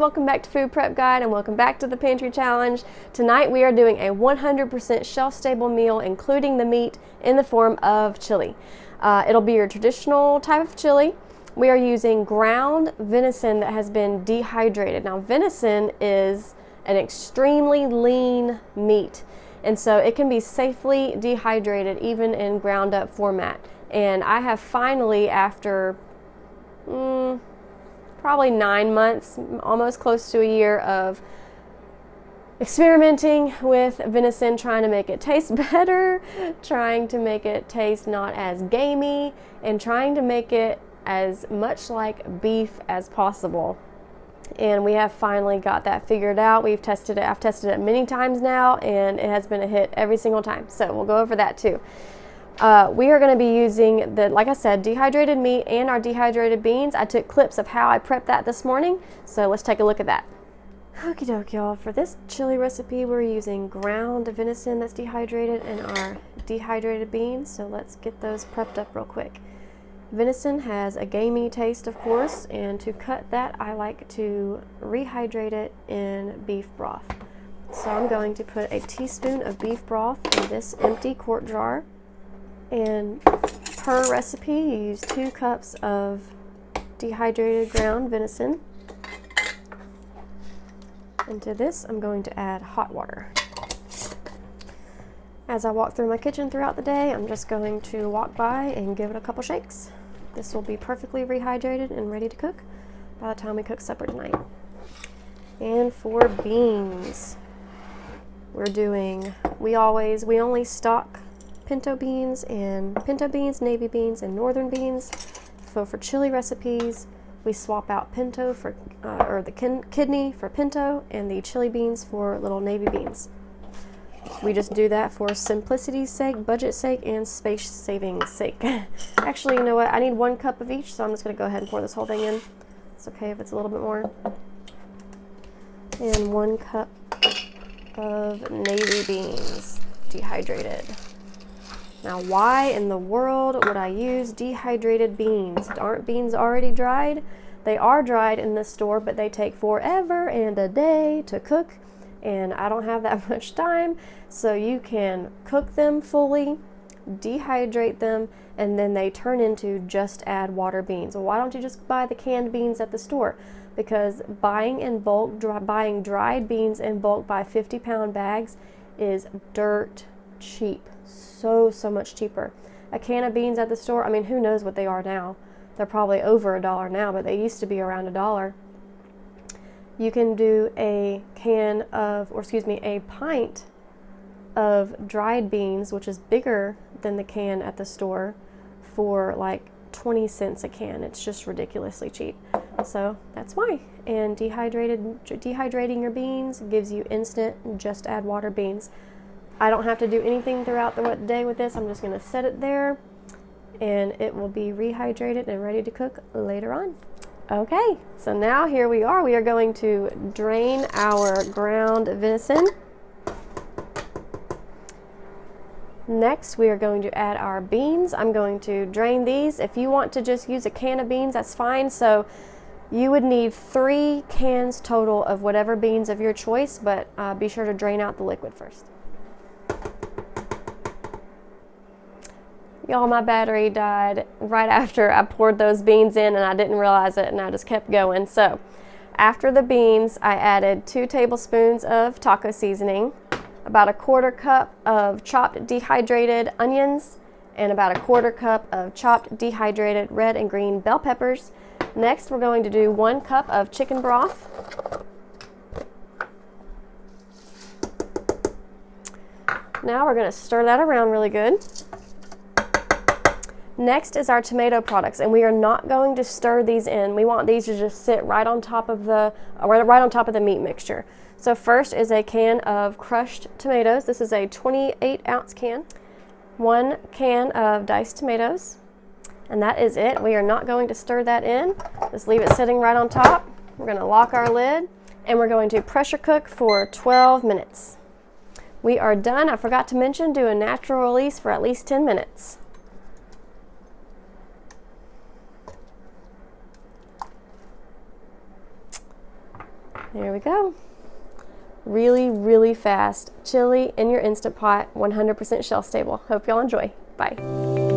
welcome back to Food Prep Guide and welcome back to the Pantry Challenge. Tonight we are doing a 100% shelf-stable meal, including the meat, in the form of chili. It'll be your traditional type of chili. We are using ground venison that has been dehydrated. Now, venison is an extremely lean meat, and so it can be safely dehydrated even in ground up format. And I have finally, after probably 9 months, almost close to a year of experimenting with venison, trying to make it taste better, trying to make it taste not as gamey, and trying to make it as much like beef as possible. And we have finally got that figured out. I've tested it many times now, and it has been a hit every single time. So we'll go over that too. We are going to be using like I said, dehydrated meat and our dehydrated beans. I took clips of how I prepped that this morning, so let's take a look at that. Okie doke, y'all. For this chili recipe, we're using ground venison that's dehydrated and our dehydrated beans, so let's get those prepped up real quick. Venison has a gamey taste, of course, and to cut that, I like to rehydrate it in beef broth. So I'm going to put a teaspoon of beef broth in this empty quart jar. And per recipe, you use 2 cups of dehydrated ground venison. And to this, I'm going to add hot water. As I walk through my kitchen throughout the day, I'm just going to walk by and give it a couple shakes. This will be perfectly rehydrated and ready to cook by the time we cook supper tonight. And for beans, we only stock pinto beans, navy beans, and northern beans. So for chili recipes, we swap out pinto for, or the kidney for pinto, and the chili beans for little navy beans. We just do that for simplicity's sake, budget sake, and space saving sake. Actually, you know what? I need 1 cup of each, so I'm just going to go ahead and pour this whole thing in. It's okay if it's a little bit more. And 1 cup of navy beans, dehydrated. Now, why in the world would I use dehydrated beans? Aren't beans already dried? They are dried in the store, but they take forever and a day to cook, and I don't have that much time. So you can cook them fully, dehydrate them, and then they turn into just add water beans. Well, why don't you just buy the canned beans at the store? Because buying in bulk, buying dried beans in bulk by 50-pound bags is dirt cheap. So much cheaper. A can of beans at the store, I mean, who knows what they are now? They're probably over $1 now, but they used to be around $1. You can do a pint of dried beans, which is bigger than the can at the store, for like 20 cents a can. It's just ridiculously cheap. So that's why. And dehydrating your beans gives you instant just add water beans. I don't have to do anything throughout the day with this. I'm just going to set it there, and it will be rehydrated and ready to cook later on. Okay, so now here we are. We are going to drain our ground venison. Next, we are going to add our beans. I'm going to drain these. If you want to just use a can of beans, that's fine. So you would need 3 cans total of whatever beans of your choice, but be sure to drain out the liquid first. Y'all, my battery died right after I poured those beans in, and I didn't realize it, and I just kept going. So after the beans, I added 2 tablespoons of taco seasoning, about a 1/4 cup of chopped dehydrated onions, and about a 1/4 cup of chopped dehydrated red and green bell peppers. Next, we're going to do 1 cup of chicken broth. Now we're going to stir that around really good. Next is our tomato products, and we are not going to stir these in. We want these to just sit right on top of the meat mixture. So first is a can of crushed tomatoes. This is a 28-ounce can. 1 can of diced tomatoes, and that is it. We are not going to stir that in. Just leave it sitting right on top. We're going to lock our lid, and we're going to pressure cook for 12 minutes. We are done. I forgot to mention, do a natural release for at least 10 minutes. There we go. Really, really fast chili in your Instant Pot, 100% shelf stable. Hope y'all enjoy. Bye.